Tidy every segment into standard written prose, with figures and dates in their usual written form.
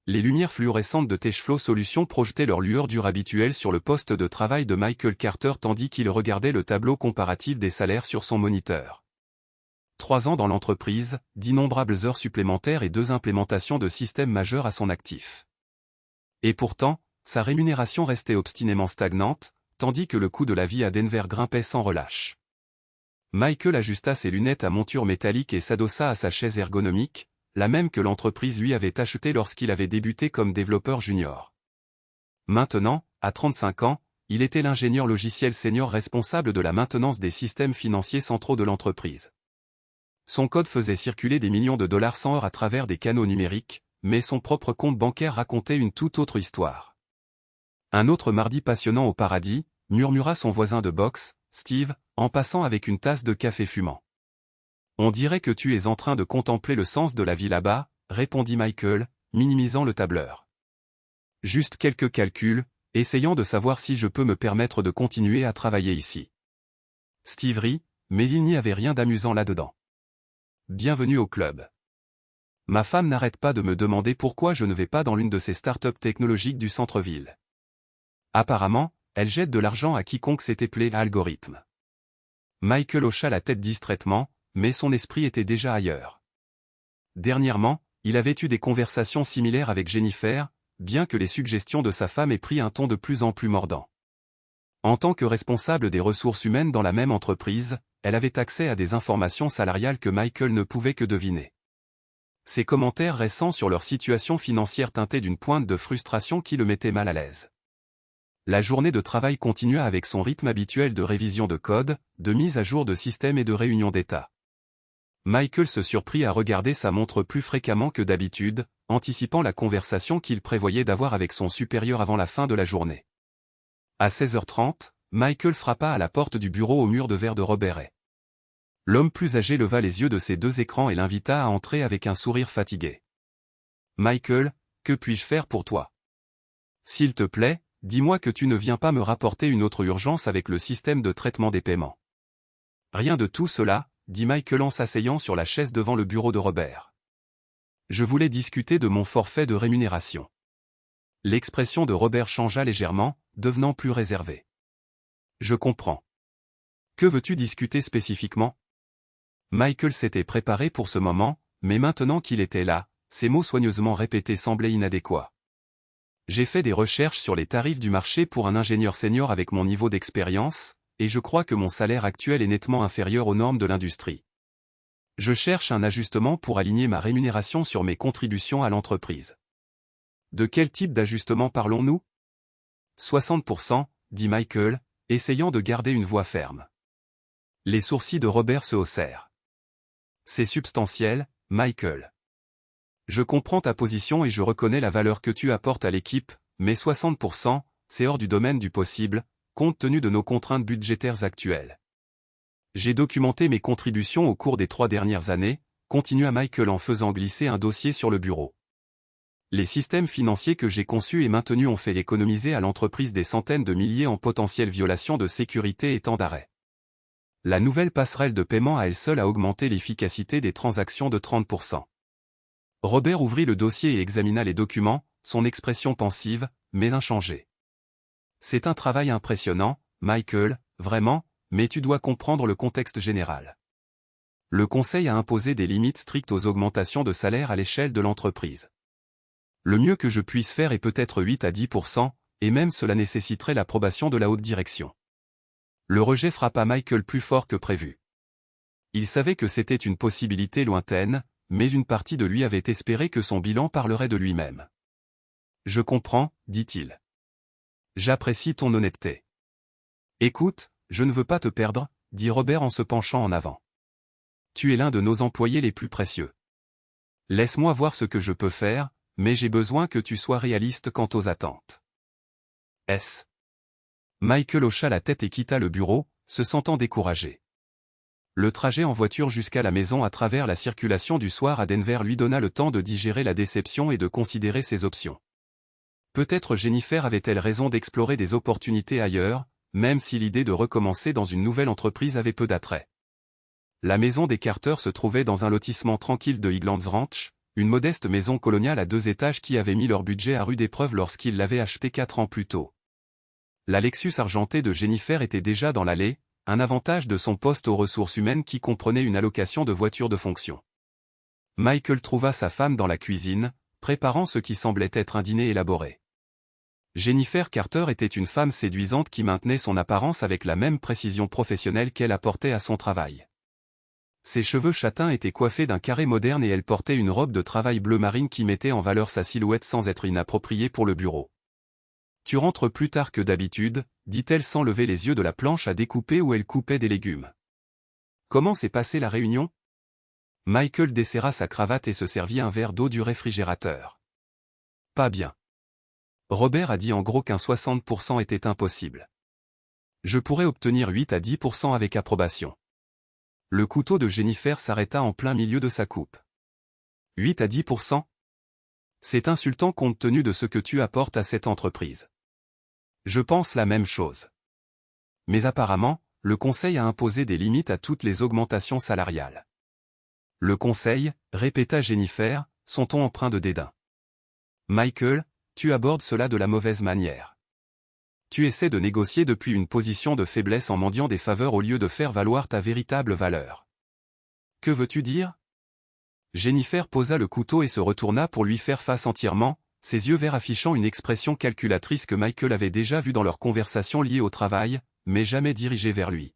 Les lumières fluorescentes de Techflow Solutions projetaient leur lueur dure habituelle sur le poste de travail de Michael Carter tandis qu'il regardait le tableau comparatif des salaires sur son moniteur. 3 ans dans l'entreprise, d'innombrables heures supplémentaires et 2 implémentations de systèmes majeurs à son actif. Et pourtant, sa rémunération restait obstinément stagnante, tandis que le coût de la vie à Denver grimpait sans relâche. Michael ajusta ses lunettes à monture métallique et s'adossa à sa chaise ergonomique, la même que l'entreprise lui avait achetée lorsqu'il avait débuté comme développeur junior. Maintenant, à 35 ans, il était l'ingénieur logiciel senior responsable de la maintenance des systèmes financiers centraux de l'entreprise. Son code faisait circuler des millions de dollars sans heure à travers des canaux numériques, mais son propre compte bancaire racontait une toute autre histoire. Un autre mardi passionnant au paradis, murmura son voisin de boxe, Steve, en passant avec une tasse de café fumant. On dirait que tu es en train de contempler le sens de la vie là-bas, répondit Michael, minimisant le tableur. Juste quelques calculs, essayant de savoir si je peux me permettre de continuer à travailler ici. Steve rit, mais il n'y avait rien d'amusant là-dedans. Bienvenue au club. Ma femme n'arrête pas de me demander pourquoi je ne vais pas dans l'une de ces startups technologiques du centre-ville. Apparemment, elle jette de l'argent à quiconque s'est éplé à algorithme. Michael hocha la tête distraitement, mais son esprit était déjà ailleurs. Dernièrement, il avait eu des conversations similaires avec Jennifer, bien que les suggestions de sa femme aient pris un ton de plus en plus mordant. En tant que responsable des ressources humaines dans la même entreprise, elle avait accès à des informations salariales que Michael ne pouvait que deviner. Ses commentaires récents sur leur situation financière teintaient d'une pointe de frustration qui le mettait mal à l'aise. La journée de travail continua avec son rythme habituel de révision de code, de mise à jour de système et de réunion d'état. Michael se surprit à regarder sa montre plus fréquemment que d'habitude, anticipant la conversation qu'il prévoyait d'avoir avec son supérieur avant la fin de la journée. À 16h30, Michael frappa à la porte du bureau au mur de verre de Robert Ray. L'homme plus âgé leva les yeux de ses 2 écrans et l'invita à entrer avec un sourire fatigué. « Michael, que puis-je faire pour toi ? S'il te plaît, dis-moi que tu ne viens pas me rapporter une autre urgence avec le système de traitement des paiements. » Rien de tout cela, dit Michael en s'asseyant sur la chaise devant le bureau de Robert. Je voulais discuter de mon forfait de rémunération. L'expression de Robert changea légèrement, devenant plus réservée. Je comprends. Que veux-tu discuter spécifiquement ? Michael s'était préparé pour ce moment, mais maintenant qu'il était là, ses mots soigneusement répétés semblaient inadéquats. J'ai fait des recherches sur les tarifs du marché pour un ingénieur senior avec mon niveau d'expérience, et je crois que mon salaire actuel est nettement inférieur aux normes de l'industrie. Je cherche un ajustement pour aligner ma rémunération sur mes contributions à l'entreprise. De quel type d'ajustement parlons-nous ? 60%, dit Michael, essayant de garder une voix ferme. Les sourcils de Robert se haussèrent. C'est substantiel, Michael. Je comprends ta position et je reconnais la valeur que tu apportes à l'équipe, mais 60%, c'est hors du domaine du possible, compte tenu de nos contraintes budgétaires actuelles. J'ai documenté mes contributions au cours des 3 dernières années, continua Michael en faisant glisser un dossier sur le bureau. Les systèmes financiers que j'ai conçus et maintenus ont fait économiser à l'entreprise des centaines de milliers en potentielles violations de sécurité et temps d'arrêt. La nouvelle passerelle de paiement à elle seule a augmenté l'efficacité des transactions de 30%. Robert ouvrit le dossier et examina les documents, son expression pensive, mais inchangée. C'est un travail impressionnant, Michael, vraiment, mais tu dois comprendre le contexte général. Le conseil a imposé des limites strictes aux augmentations de salaire à l'échelle de l'entreprise. Le mieux que je puisse faire est peut-être 8 à 10%, et même cela nécessiterait l'approbation de la haute direction. Le rejet frappa Michael plus fort que prévu. Il savait que c'était une possibilité lointaine, mais une partie de lui avait espéré que son bilan parlerait de lui-même. Je comprends, dit-il. J'apprécie ton honnêteté. Écoute, je ne veux pas te perdre, dit Robert en se penchant en avant. Tu es l'un de nos employés les plus précieux. Laisse-moi voir ce que je peux faire, mais j'ai besoin que tu sois réaliste quant aux attentes. S. Michael hocha la tête et quitta le bureau, se sentant découragé. Le trajet en voiture jusqu'à la maison à travers la circulation du soir à Denver lui donna le temps de digérer la déception et de considérer ses options. Peut-être Jennifer avait-elle raison d'explorer des opportunités ailleurs, même si l'idée de recommencer dans une nouvelle entreprise avait peu d'attrait. La maison des Carter se trouvait dans un lotissement tranquille de Highlands Ranch, une modeste maison coloniale à 2 étages qui avait mis leur budget à rude épreuve lorsqu'ils l'avaient achetée 4 ans plus tôt. La Lexus argentée de Jennifer était déjà dans l'allée, un avantage de son poste aux ressources humaines qui comprenait une allocation de voitures de fonction. Michael trouva sa femme dans la cuisine, préparant ce qui semblait être un dîner élaboré. Jennifer Carter était une femme séduisante qui maintenait son apparence avec la même précision professionnelle qu'elle apportait à son travail. Ses cheveux châtains étaient coiffés d'un carré moderne et elle portait une robe de travail bleu marine qui mettait en valeur sa silhouette sans être inappropriée pour le bureau. « Tu rentres plus tard que d'habitude », dit-elle sans lever les yeux de la planche à découper où elle coupait des légumes. « Comment s'est passée la réunion ?» Michael desserra sa cravate et se servit un verre d'eau du réfrigérateur. « Pas bien. Robert a dit en gros qu'un 60% était impossible. Je pourrais obtenir 8 à 10% avec approbation. » Le couteau de Jennifer s'arrêta en plein milieu de sa coupe. 8 à 10%? C'est insultant compte tenu de ce que tu apportes à cette entreprise. Je pense la même chose. Mais apparemment, le Conseil a imposé des limites à toutes les augmentations salariales. Le Conseil, répéta Jennifer, son ton empreint de dédain. Michael, tu abordes cela de la mauvaise manière. Tu essaies de négocier depuis une position de faiblesse en mendiant des faveurs au lieu de faire valoir ta véritable valeur. Que veux-tu dire? Jennifer posa le couteau et se retourna pour lui faire face entièrement, ses yeux verts affichant une expression calculatrice que Michael avait déjà vue dans leur conversation liée au travail, mais jamais dirigée vers lui.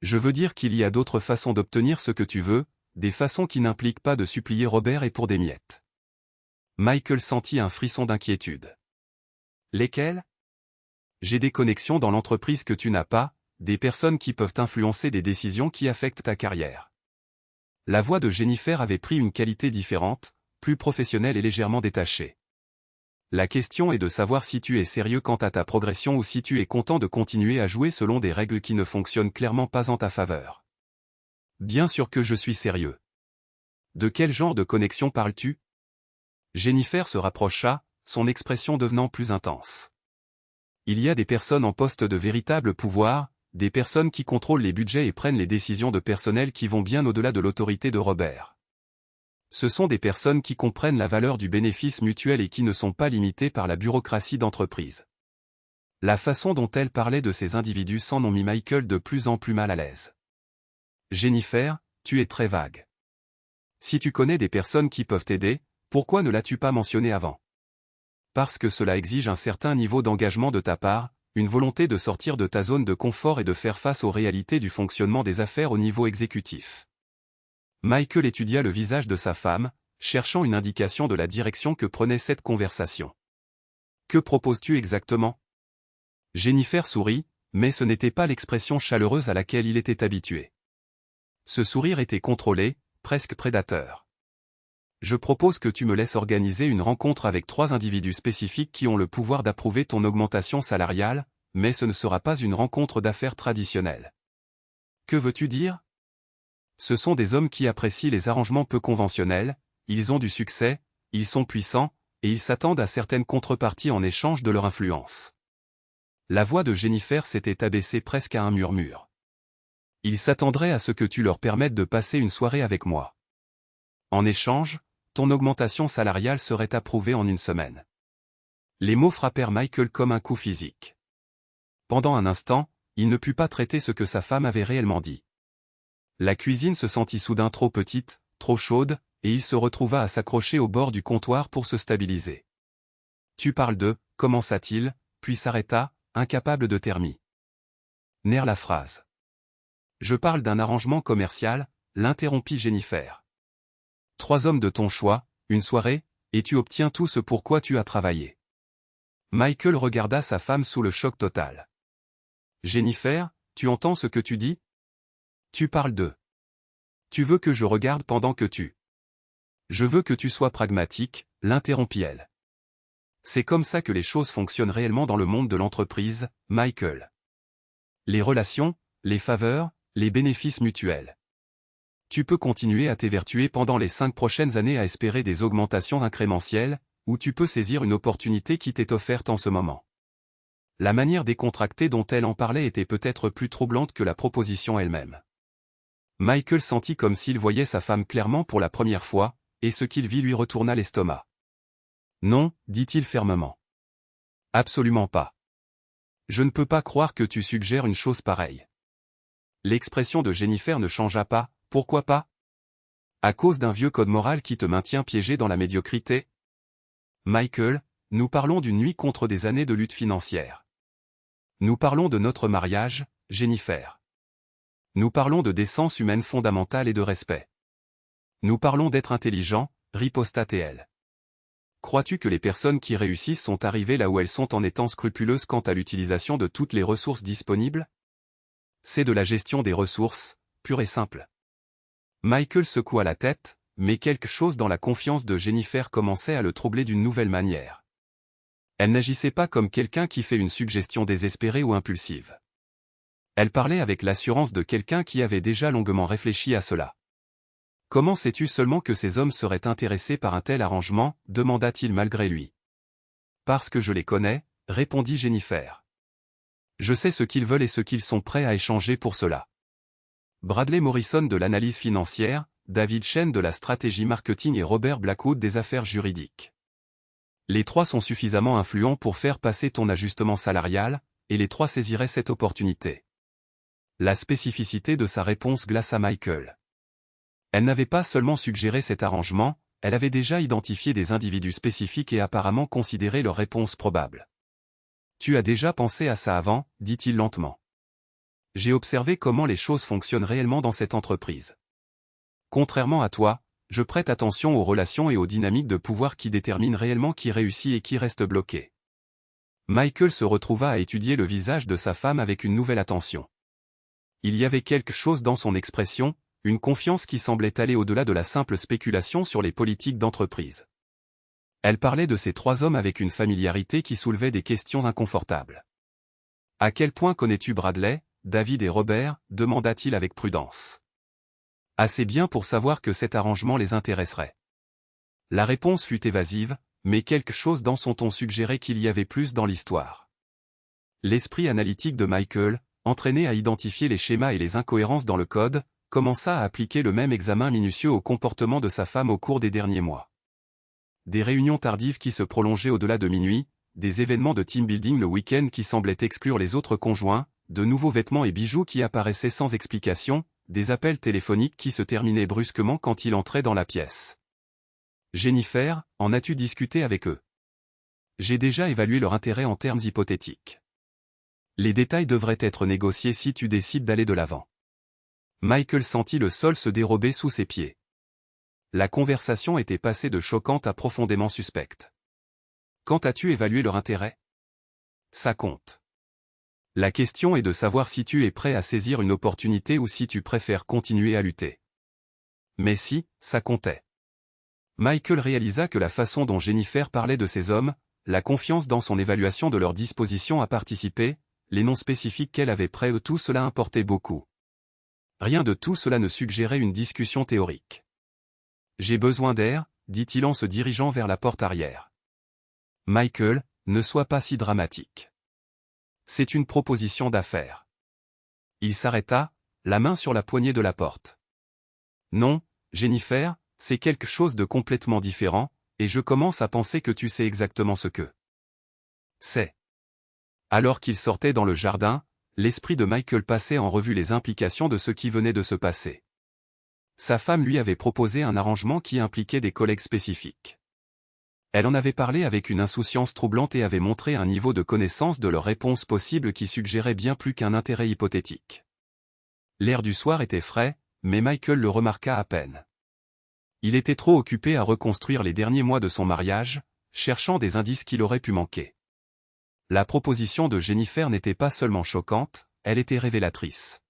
Je veux dire qu'il y a d'autres façons d'obtenir ce que tu veux, des façons qui n'impliquent pas de supplier Robert et pour des miettes. Michael sentit un frisson d'inquiétude. Lesquelles? J'ai des connexions dans l'entreprise que tu n'as pas, des personnes qui peuvent influencer des décisions qui affectent ta carrière. La voix de Jennifer avait pris une qualité différente, plus professionnelle et légèrement détachée. La question est de savoir si tu es sérieux quant à ta progression ou si tu es content de continuer à jouer selon des règles qui ne fonctionnent clairement pas en ta faveur. Bien sûr que je suis sérieux. De quel genre de connexion parles-tu? Jennifer se rapprocha, son expression devenant plus intense. Il y a des personnes en poste de véritable pouvoir, des personnes qui contrôlent les budgets et prennent les décisions de personnel qui vont bien au-delà de l'autorité de Robert. Ce sont des personnes qui comprennent la valeur du bénéfice mutuel et qui ne sont pas limitées par la bureaucratie d'entreprise. La façon dont elle parlait de ces individus s'en ont mis Michael de plus en plus mal à l'aise. Jennifer, tu es très vague. Si tu connais des personnes qui peuvent t'aider, pourquoi ne l'as-tu pas mentionné avant? Parce que cela exige un certain niveau d'engagement de ta part, une volonté de sortir de ta zone de confort et de faire face aux réalités du fonctionnement des affaires au niveau exécutif. Michael étudia le visage de sa femme, cherchant une indication de la direction que prenait cette conversation. Que proposes-tu exactement? Jennifer sourit, mais ce n'était pas l'expression chaleureuse à laquelle il était habitué. Ce sourire était contrôlé, presque prédateur. Je propose que tu me laisses organiser une rencontre avec 3 individus spécifiques qui ont le pouvoir d'approuver ton augmentation salariale, mais ce ne sera pas une rencontre d'affaires traditionnelle. Que veux-tu dire? Ce sont des hommes qui apprécient les arrangements peu conventionnels, ils ont du succès, ils sont puissants, et ils s'attendent à certaines contreparties en échange de leur influence. La voix de Jennifer s'était abaissée presque à un murmure. Ils s'attendraient à ce que tu leur permettes de passer une soirée avec moi. En échange, ton augmentation salariale serait approuvée en 1 semaine. Les mots frappèrent Michael comme un coup physique. Pendant un instant, il ne put pas traiter ce que sa femme avait réellement dit. La cuisine se sentit soudain trop petite, trop chaude, et il se retrouva à s'accrocher au bord du comptoir pour se stabiliser. Tu parles de, commença-t-il, puis s'arrêta, incapable de terminer la phrase. Je parle d'un arrangement commercial, l'interrompit Jennifer. 3 hommes de ton choix, une soirée, et tu obtiens tout ce pour quoi tu as travaillé. Michael regarda sa femme sous le choc total. Jennifer, tu entends ce que tu dis? Tu parles de. Tu veux que je regarde pendant que tu. Je veux que tu sois pragmatique, l'interrompit-elle. C'est comme ça que les choses fonctionnent réellement dans le monde de l'entreprise, Michael. Les relations, les faveurs, les bénéfices mutuels. Tu peux continuer à t'évertuer pendant les 5 prochaines années à espérer des augmentations incrémentielles, ou tu peux saisir une opportunité qui t'est offerte en ce moment. La manière décontractée dont elle en parlait était peut-être plus troublante que la proposition elle-même. Michael sentit comme s'il voyait sa femme clairement pour la première fois, et ce qu'il vit lui retourna l'estomac. Non, dit-il fermement. Absolument pas. Je ne peux pas croire que tu suggères une chose pareille. L'expression de Jennifer ne changea pas, pourquoi pas? À cause d'un vieux code moral qui te maintient piégé dans la médiocrité? Michael, nous parlons d'une nuit contre des années de lutte financière. Nous parlons de notre mariage, Jennifer. Nous parlons de décence humaine fondamentale et de respect. Nous parlons d'être intelligent, riposta TL. Crois-tu que les personnes qui réussissent sont arrivées là où elles sont en étant scrupuleuses quant à l'utilisation de toutes les ressources disponibles? C'est de la gestion des ressources, pure et simple. Michael secoua la tête, mais quelque chose dans la confiance de Jennifer commençait à le troubler d'une nouvelle manière. Elle n'agissait pas comme quelqu'un qui fait une suggestion désespérée ou impulsive. Elle parlait avec l'assurance de quelqu'un qui avait déjà longuement réfléchi à cela. « Comment sais-tu seulement que ces hommes seraient intéressés par un tel arrangement » demanda-t-il malgré lui. « Parce que je les connais » répondit Jennifer. « Je sais ce qu'ils veulent et ce qu'ils sont prêts à échanger pour cela. » Bradley Morrison de l'analyse financière, David Chen de la stratégie marketing et Robert Blackwood des affaires juridiques. Les trois sont suffisamment influents pour faire passer ton ajustement salarial, et les trois saisiraient cette opportunité. La spécificité de sa réponse glaça Michael. Elle n'avait pas seulement suggéré cet arrangement, elle avait déjà identifié des individus spécifiques et apparemment considéré leur réponse probable. « Tu as déjà pensé à ça avant » dit-il lentement. « J'ai observé comment les choses fonctionnent réellement dans cette entreprise. Contrairement à toi, je prête attention aux relations et aux dynamiques de pouvoir qui déterminent réellement qui réussit et qui reste bloqué. » Michael se retrouva à étudier le visage de sa femme avec une nouvelle attention. Il y avait quelque chose dans son expression, une confiance qui semblait aller au-delà de la simple spéculation sur les politiques d'entreprise. Elle parlait de ces trois hommes avec une familiarité qui soulevait des questions inconfortables. « À quel point connais-tu Bradley, David et Robert » demanda-t-il avec prudence. « Assez bien pour savoir que cet arrangement les intéresserait. » La réponse fut évasive, mais quelque chose dans son ton suggérait qu'il y avait plus dans l'histoire. L'esprit analytique de Michael, entraîné à identifier les schémas et les incohérences dans le code, commença à appliquer le même examen minutieux au comportement de sa femme au cours des derniers mois. Des réunions tardives qui se prolongeaient au-delà de minuit, des événements de team building le week-end qui semblaient exclure les autres conjoints, de nouveaux vêtements et bijoux qui apparaissaient sans explication, des appels téléphoniques qui se terminaient brusquement quand il entrait dans la pièce. « Jennifer, en as-tu discuté avec eux? J'ai déjà évalué leur intérêt en termes hypothétiques. Les détails devraient être négociés si tu décides d'aller de l'avant. » Michael sentit le sol se dérober sous ses pieds. La conversation était passée de choquante à profondément suspecte. Quand as-tu évalué leur intérêt? Ça compte. La question est de savoir si tu es prêt à saisir une opportunité ou si tu préfères continuer à lutter. Mais si, ça comptait. Michael réalisa que la façon dont Jennifer parlait de ces hommes, la confiance dans son évaluation de leur disposition à participer, les noms spécifiques qu'elle avait près eux, tout cela importait beaucoup. Rien de tout cela ne suggérait une discussion théorique. « J'ai besoin d'air » dit-il en se dirigeant vers la porte arrière. « Michael, ne sois pas si dramatique. C'est une proposition d'affaires. » Il s'arrêta, la main sur la poignée de la porte. « Non, Jennifer, c'est quelque chose de complètement différent, et je commence à penser que tu sais exactement ce que c'est. » Alors qu'il sortait dans le jardin, l'esprit de Michael passait en revue les implications de ce qui venait de se passer. Sa femme lui avait proposé un arrangement qui impliquait des collègues spécifiques. Elle en avait parlé avec une insouciance troublante et avait montré un niveau de connaissance de leurs réponses possibles qui suggérait bien plus qu'un intérêt hypothétique. L'air du soir était frais, mais Michael le remarqua à peine. Il était trop occupé à reconstruire les derniers mois de son mariage, cherchant des indices qu'il aurait pu manquer. La proposition de Jennifer n'était pas seulement choquante, elle était révélatrice.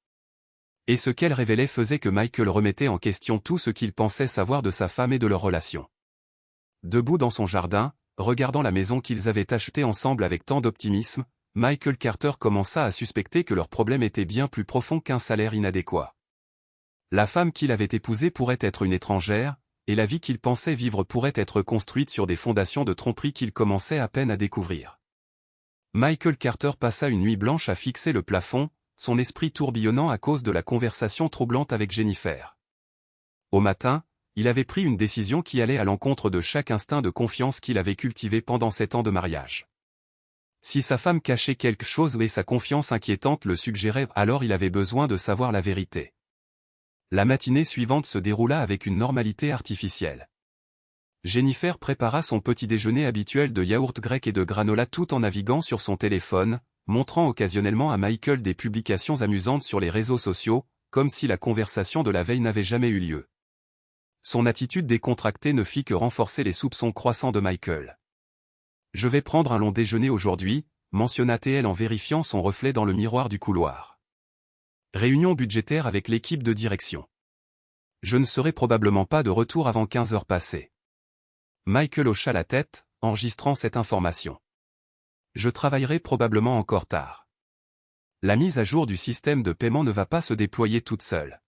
Et ce qu'elle révélait faisait que Michael remettait en question tout ce qu'il pensait savoir de sa femme et de leur relation. Debout dans son jardin, regardant la maison qu'ils avaient achetée ensemble avec tant d'optimisme, Michael Carter commença à suspecter que leur problème était bien plus profond qu'un salaire inadéquat. La femme qu'il avait épousée pourrait être une étrangère, et la vie qu'il pensait vivre pourrait être construite sur des fondations de tromperie qu'il commençait à peine à découvrir. Michael Carter passa une nuit blanche à fixer le plafond, son esprit tourbillonnant à cause de la conversation troublante avec Jennifer. Au matin, Il avait pris une décision qui allait à l'encontre de chaque instinct de confiance qu'il avait cultivé pendant 7 ans de mariage. Si sa femme cachait quelque chose et sa confiance inquiétante le suggérait, alors il avait besoin de savoir la vérité. La matinée suivante se déroula avec une normalité artificielle. Jennifer prépara son petit déjeuner habituel de yaourt grec et de granola tout en naviguant sur son téléphone, montrant occasionnellement à Michael des publications amusantes sur les réseaux sociaux, comme si la conversation de la veille n'avait jamais eu lieu. Son attitude décontractée ne fit que renforcer les soupçons croissants de Michael. « Je vais prendre un long déjeuner aujourd'hui », mentionna-t-elle en vérifiant son reflet dans le miroir du couloir. Réunion budgétaire avec l'équipe de direction. Je ne serai probablement pas de retour avant 15 heures passées. Michael hocha la tête, enregistrant cette information. Je travaillerai probablement encore tard. La mise à jour du système de paiement ne va pas se déployer toute seule.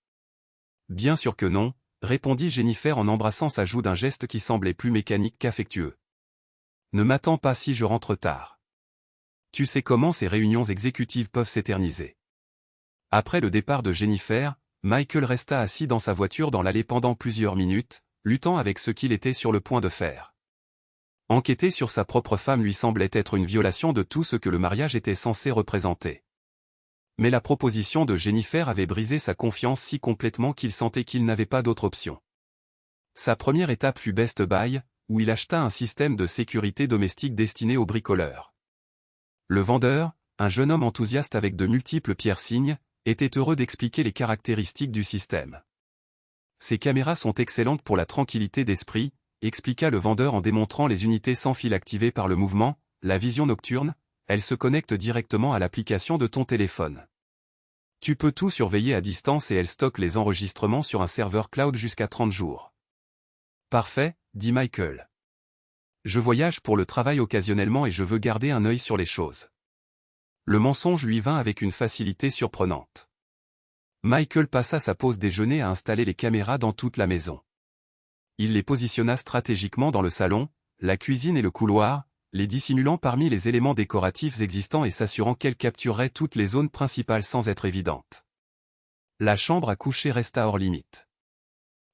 Bien sûr que non, répondit Jennifer en embrassant sa joue d'un geste qui semblait plus mécanique qu'affectueux. Ne m'attends pas si je rentre tard. Tu sais comment ces réunions exécutives peuvent s'éterniser. Après le départ de Jennifer, Michael resta assis dans sa voiture dans l'allée pendant plusieurs minutes, luttant avec ce qu'il était sur le point de faire. Enquêter sur sa propre femme lui semblait être une violation de tout ce que le mariage était censé représenter. Mais la proposition de Jennifer avait brisé sa confiance si complètement qu'il sentait qu'il n'avait pas d'autre option. Sa première étape fut Best Buy, où il acheta un système de sécurité domestique destiné aux bricoleurs. Le vendeur, un jeune homme enthousiaste avec de multiples piercings, était heureux d'expliquer les caractéristiques du système. Ces caméras sont excellentes pour la tranquillité d'esprit, expliqua le vendeur en démontrant les unités sans fil activées par le mouvement, la vision nocturne, elles se connectent directement à l'application de ton téléphone. Tu peux tout surveiller à distance et elles stockent les enregistrements sur un serveur cloud jusqu'à 30 jours. Parfait, dit Michael. Je voyage pour le travail occasionnellement et je veux garder un œil sur les choses. Le mensonge lui vint avec une facilité surprenante. Michael passa sa pause déjeuner à installer les caméras dans toute la maison. Il les positionna stratégiquement dans le salon, la cuisine et le couloir, les dissimulant parmi les éléments décoratifs existants et s'assurant qu'elles captureraient toutes les zones principales sans être évidentes. La chambre à coucher resta hors limite.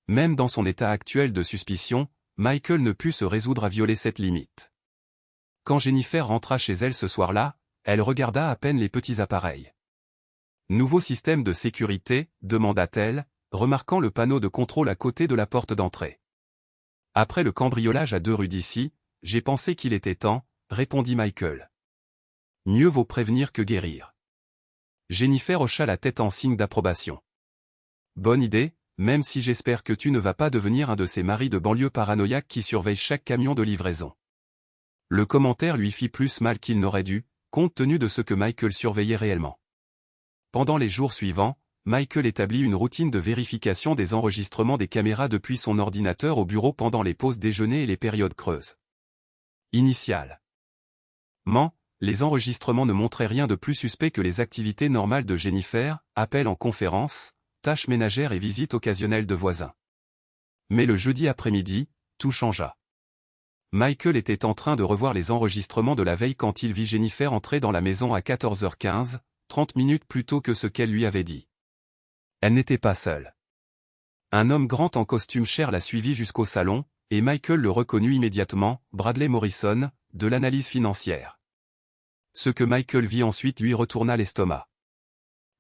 Même dans son état actuel de suspicion, Michael ne put se résoudre à violer cette limite. Quand Jennifer rentra chez elle ce soir-là, elle regarda à peine les petits appareils. « Nouveau système de sécurité » demanda-t-elle, remarquant le panneau de contrôle à côté de la porte d'entrée. « Après le cambriolage à 2 rues d'ici, j'ai pensé qu'il était temps », répondit Michael. « Mieux vaut prévenir que guérir. » Jennifer hocha la tête en signe d'approbation. « Bonne idée, même si j'espère que tu ne vas pas devenir un de ces maris de banlieue paranoïaques qui surveillent chaque camion de livraison. » Le commentaire lui fit plus mal qu'il n'aurait dû, compte tenu de ce que Michael surveillait réellement. Pendant les jours suivants, Michael établit une routine de vérification des enregistrements des caméras depuis son ordinateur au bureau pendant les pauses déjeuner et les périodes creuses. Initial. Les enregistrements ne montraient rien de plus suspect que les activités normales de Jennifer, appels en conférence, tâches ménagères et visites occasionnelles de voisins. Mais le jeudi après-midi, tout changea. Michael était en train de revoir les enregistrements de la veille quand il vit Jennifer entrer dans la maison à 14h15, 30 minutes plus tôt que ce qu'elle lui avait dit. Elle n'était pas seule. Un homme grand en costume cher la suivit jusqu'au salon, et Michael le reconnut immédiatement, Bradley Morrison, de l'analyse financière. Ce que Michael vit ensuite lui retourna l'estomac.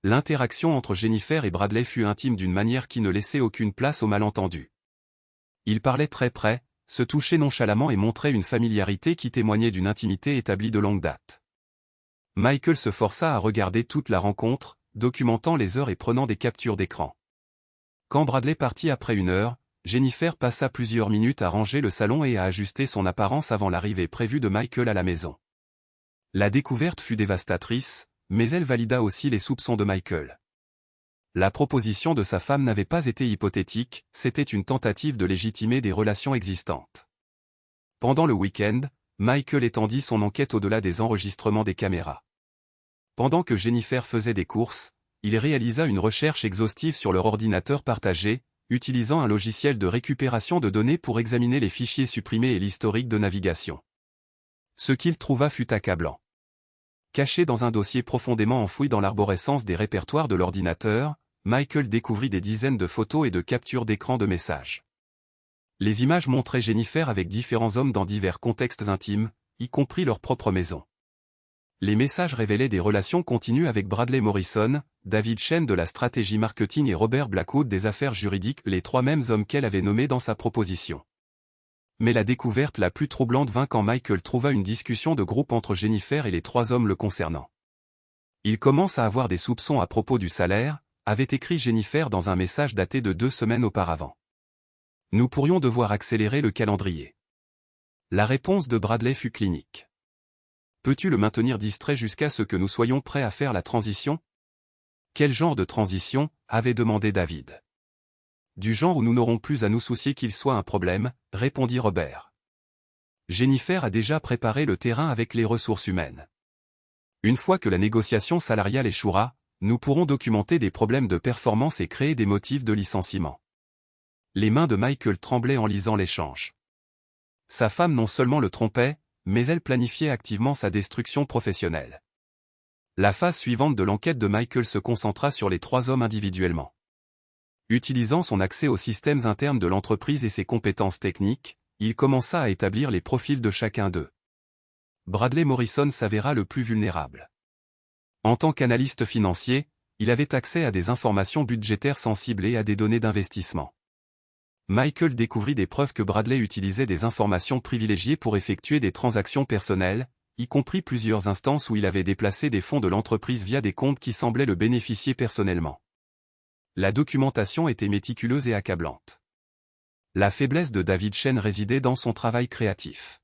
L'interaction entre Jennifer et Bradley fut intime d'une manière qui ne laissait aucune place au malentendu. Ils parlaient très près, se touchaient nonchalamment et montraient une familiarité qui témoignait d'une intimité établie de longue date. Michael se força à regarder toute la rencontre, documentant les heures et prenant des captures d'écran. Quand Bradley partit après 1 heure, Jennifer passa plusieurs minutes à ranger le salon et à ajuster son apparence avant l'arrivée prévue de Michael à la maison. La découverte fut dévastatrice, mais elle valida aussi les soupçons de Michael. La proposition de sa femme n'avait pas été hypothétique, c'était une tentative de légitimer des relations existantes. Pendant le week-end, Michael étendit son enquête au-delà des enregistrements des caméras. Pendant que Jennifer faisait des courses, il réalisa une recherche exhaustive sur leur ordinateur partagé, utilisant un logiciel de récupération de données pour examiner les fichiers supprimés et l'historique de navigation. Ce qu'il trouva fut accablant. Caché dans un dossier profondément enfoui dans l'arborescence des répertoires de l'ordinateur, Michael découvrit des dizaines de photos et de captures d'écran de messages. Les images montraient Jennifer avec différents hommes dans divers contextes intimes, y compris leur propre maison. Les messages révélaient des relations continues avec Bradley Morrison, David Chen de la stratégie marketing et Robert Blackwood des affaires juridiques, les trois mêmes hommes qu'elle avait nommés dans sa proposition. Mais la découverte la plus troublante vint quand Michael trouva une discussion de groupe entre Jennifer et les trois hommes le concernant. Il commence à avoir des soupçons à propos du salaire, avait écrit Jennifer dans un message daté de 2 semaines auparavant. Nous pourrions devoir accélérer le calendrier. La réponse de Bradley fut clinique. Peux-tu le maintenir distrait jusqu'à ce que nous soyons prêts à faire la transition? Quel genre de transition? Avait demandé David. Du genre où nous n'aurons plus à nous soucier qu'il soit un problème, répondit Robert. Jennifer a déjà préparé le terrain avec les ressources humaines. Une fois que la négociation salariale échouera, nous pourrons documenter des problèmes de performance et créer des motifs de licenciement. Les mains de Michael tremblaient en lisant l'échange. Sa femme non seulement le trompait, mais elle planifiait activement sa destruction professionnelle. La phase suivante de l'enquête de Michael se concentra sur les trois hommes individuellement. Utilisant son accès aux systèmes internes de l'entreprise et ses compétences techniques, il commença à établir les profils de chacun d'eux. Bradley Morrison s'avéra le plus vulnérable. En tant qu'analyste financier, il avait accès à des informations budgétaires sensibles et à des données d'investissement. Michael découvrit des preuves que Bradley utilisait des informations privilégiées pour effectuer des transactions personnelles, y compris plusieurs instances où il avait déplacé des fonds de l'entreprise via des comptes qui semblaient le bénéficier personnellement. La documentation était méticuleuse et accablante. La faiblesse de David Chen résidait dans son travail créatif.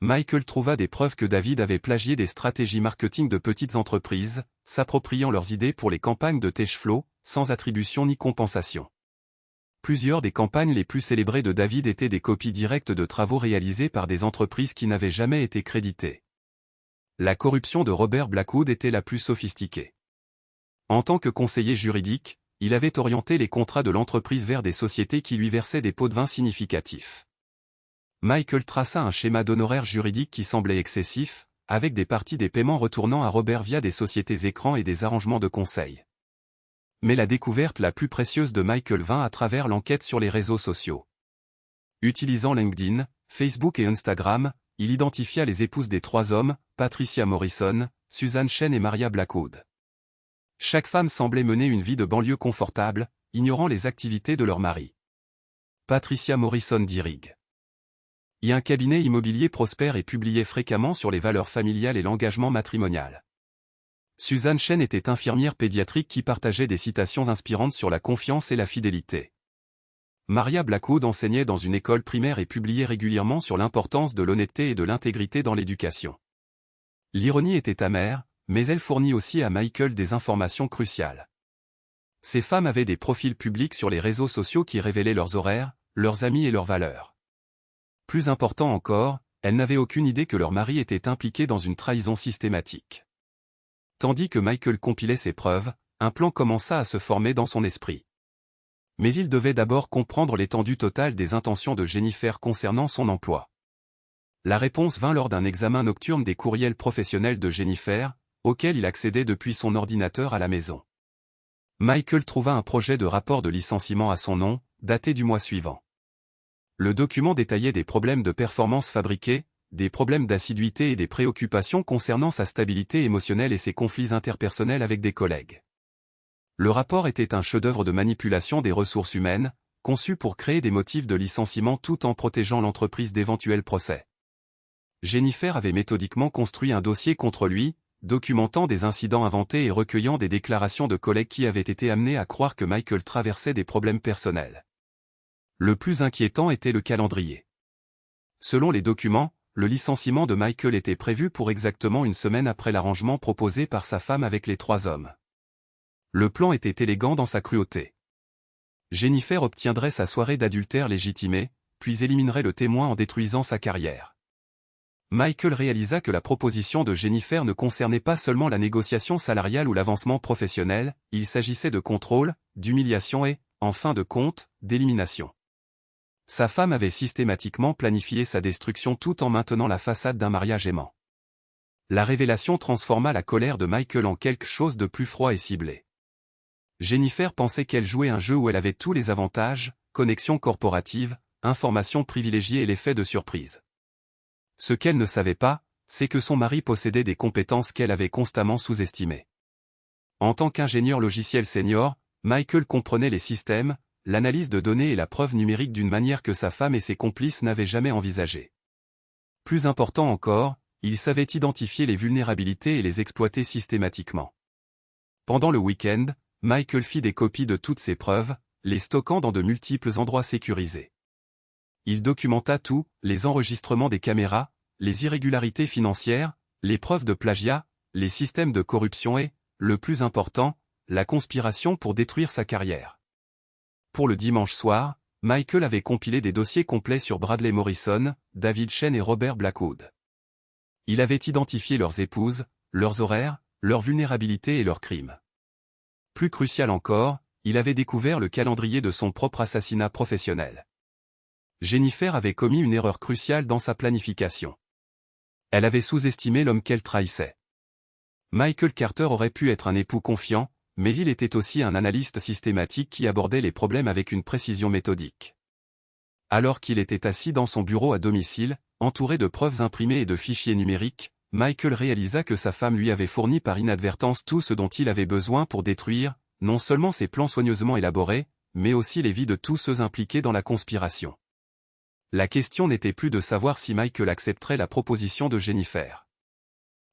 Michael trouva des preuves que David avait plagié des stratégies marketing de petites entreprises, s'appropriant leurs idées pour les campagnes de Cashflow, sans attribution ni compensation. Plusieurs des campagnes les plus célébrées de David étaient des copies directes de travaux réalisés par des entreprises qui n'avaient jamais été créditées. La corruption de Robert Blackwood était la plus sophistiquée. En tant que conseiller juridique, il avait orienté les contrats de l'entreprise vers des sociétés qui lui versaient des pots de vin significatifs. Michael traça un schéma d'honoraires juridiques qui semblait excessif, avec des parties des paiements retournant à Robert via des sociétés écrans et des arrangements de conseil. Mais la découverte la plus précieuse de Michael vint à travers l'enquête sur les réseaux sociaux. Utilisant LinkedIn, Facebook et Instagram, il identifia les épouses des trois hommes, Patricia Morrison, Suzanne Chen et Maria Blackwood. Chaque femme semblait mener une vie de banlieue confortable, ignorant les activités de leur mari. Patricia Morrison dirigue un cabinet immobilier prospère et publiait fréquemment sur les valeurs familiales et l'engagement matrimonial. Suzanne Chen était infirmière pédiatrique qui partageait des citations inspirantes sur la confiance et la fidélité. Maria Blackwood enseignait dans une école primaire et publiait régulièrement sur l'importance de l'honnêteté et de l'intégrité dans l'éducation. L'ironie était amère, mais elle fournit aussi à Michael des informations cruciales. Ces femmes avaient des profils publics sur les réseaux sociaux qui révélaient leurs horaires, leurs amis et leurs valeurs. Plus important encore, elles n'avaient aucune idée que leur mari était impliqué dans une trahison systématique. Tandis que Michael compilait ses preuves, un plan commença à se former dans son esprit. Mais il devait d'abord comprendre l'étendue totale des intentions de Jennifer concernant son emploi. La réponse vint lors d'un examen nocturne des courriels professionnels de Jennifer, auquel il accédait depuis son ordinateur à la maison. Michael trouva un projet de rapport de licenciement à son nom, daté du mois suivant. Le document détaillait des problèmes de performance fabriqués, des problèmes d'assiduité et des préoccupations concernant sa stabilité émotionnelle et ses conflits interpersonnels avec des collègues. Le rapport était un chef-d'œuvre de manipulation des ressources humaines, conçu pour créer des motifs de licenciement tout en protégeant l'entreprise d'éventuels procès. Jennifer avait méthodiquement construit un dossier contre lui, documentant des incidents inventés et recueillant des déclarations de collègues qui avaient été amenés à croire que Michael traversait des problèmes personnels. Le plus inquiétant était le calendrier. Selon les documents, le licenciement de Michael était prévu pour exactement une semaine après l'arrangement proposé par sa femme avec les trois hommes. Le plan était élégant dans sa cruauté. Jennifer obtiendrait sa soirée d'adultère légitimée, puis éliminerait le témoin en détruisant sa carrière. Michael réalisa que la proposition de Jennifer ne concernait pas seulement la négociation salariale ou l'avancement professionnel, il s'agissait de contrôle, d'humiliation et, en fin de compte, d'élimination. Sa femme avait systématiquement planifié sa destruction tout en maintenant la façade d'un mariage aimant. La révélation transforma la colère de Michael en quelque chose de plus froid et ciblé. Jennifer pensait qu'elle jouait un jeu où elle avait tous les avantages, connexion corporative, information privilégiée et l'effet de surprise. Ce qu'elle ne savait pas, c'est que son mari possédait des compétences qu'elle avait constamment sous-estimées. En tant qu'ingénieur logiciel senior, Michael comprenait les systèmes, l'analyse de données et la preuve numérique d'une manière que sa femme et ses complices n'avaient jamais envisagée. Plus important encore, il savait identifier les vulnérabilités et les exploiter systématiquement. Pendant le week-end, Michael fit des copies de toutes ces preuves, les stockant dans de multiples endroits sécurisés. Il documenta tout, les enregistrements des caméras, les irrégularités financières, les preuves de plagiat, les systèmes de corruption et, le plus important, la conspiration pour détruire sa carrière. Pour le dimanche soir, Michael avait compilé des dossiers complets sur Bradley Morrison, David Chen et Robert Blackwood. Il avait identifié leurs épouses, leurs horaires, leurs vulnérabilités et leurs crimes. Plus crucial encore, il avait découvert le calendrier de son propre assassinat professionnel. Jennifer avait commis une erreur cruciale dans sa planification. Elle avait sous-estimé l'homme qu'elle trahissait. Michael Carter aurait pu être un époux confiant, mais il était aussi un analyste systématique qui abordait les problèmes avec une précision méthodique. Alors qu'il était assis dans son bureau à domicile, entouré de preuves imprimées et de fichiers numériques, Michael réalisa que sa femme lui avait fourni par inadvertance tout ce dont il avait besoin pour détruire, non seulement ses plans soigneusement élaborés, mais aussi les vies de tous ceux impliqués dans la conspiration. La question n'était plus de savoir si Michael accepterait la proposition de Jennifer.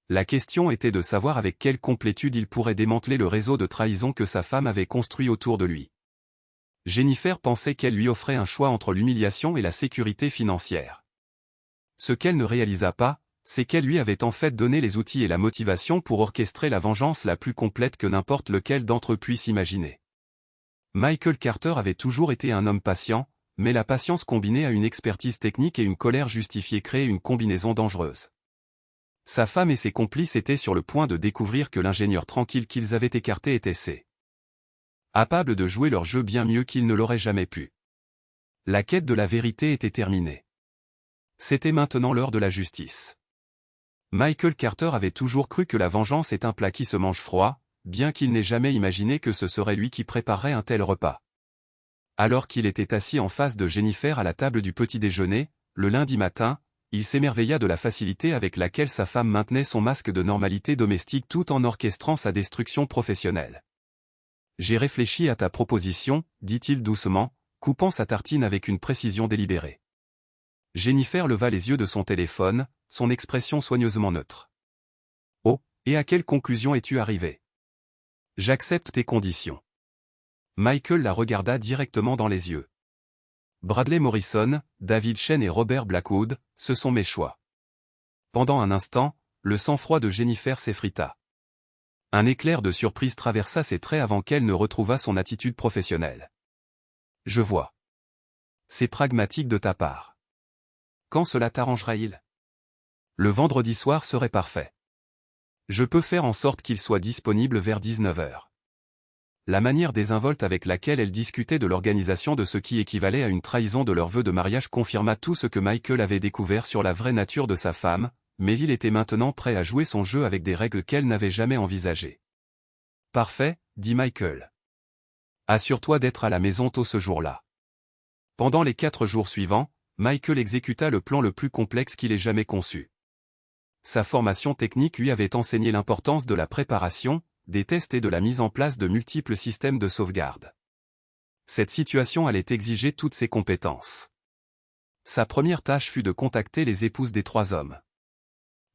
La question était de savoir avec quelle complétude il pourrait démanteler le réseau de trahison que sa femme avait construit autour de lui. Jennifer pensait qu'elle lui offrait un choix entre l'humiliation et la sécurité financière. Ce qu'elle ne réalisa pas, c'est qu'elle lui avait en fait donné les outils et la motivation pour orchestrer la vengeance la plus complète que n'importe lequel d'entre eux puisse imaginer. Michael Carter avait toujours été un homme patient, mais la patience combinée à une expertise technique et une colère justifiée créait une combinaison dangereuse. Sa femme et ses complices étaient sur le point de découvrir que l'ingénieur tranquille qu'ils avaient écarté était capable de jouer leur jeu bien mieux qu'ils ne l'auraient jamais pu. La quête de la vérité était terminée. C'était maintenant l'heure de la justice. Michael Carter avait toujours cru que la vengeance est un plat qui se mange froid, bien qu'il n'ait jamais imaginé que ce serait lui qui préparerait un tel repas. Alors qu'il était assis en face de Jennifer à la table du petit déjeuner, le lundi matin, il s'émerveilla de la facilité avec laquelle sa femme maintenait son masque de normalité domestique tout en orchestrant sa destruction professionnelle. « J'ai réfléchi à ta proposition, dit-il doucement, coupant sa tartine avec une précision délibérée. Jennifer leva les yeux de son téléphone, son expression soigneusement neutre. « Oh, et à quelle conclusion es-tu arrivé ? J'accepte tes conditions. » Michael la regarda directement dans les yeux. Bradley Morrison, David Chen et Robert Blackwood, ce sont mes choix. Pendant un instant, le sang-froid de Jennifer s'effrita. Un éclair de surprise traversa ses traits avant qu'elle ne retrouvât son attitude professionnelle. Je vois. C'est pragmatique de ta part. Quand cela t'arrangera-t-il ? Le vendredi soir serait parfait. Je peux faire en sorte qu'il soit disponible vers 19h. La manière désinvolte avec laquelle elle discutait de l'organisation de ce qui équivalait à une trahison de leur vœu de mariage confirma tout ce que Michael avait découvert sur la vraie nature de sa femme, mais il était maintenant prêt à jouer son jeu avec des règles qu'elle n'avait jamais envisagées. « Parfait, dit Michael. Assure-toi d'être à la maison tôt ce jour-là. » Pendant les 4 jours suivants, Michael exécuta le plan le plus complexe qu'il ait jamais conçu. Sa formation technique lui avait enseigné l'importance de la préparation, des tests et de la mise en place de multiples systèmes de sauvegarde. Cette situation allait exiger toutes ses compétences. Sa première tâche fut de contacter les épouses des 3 hommes.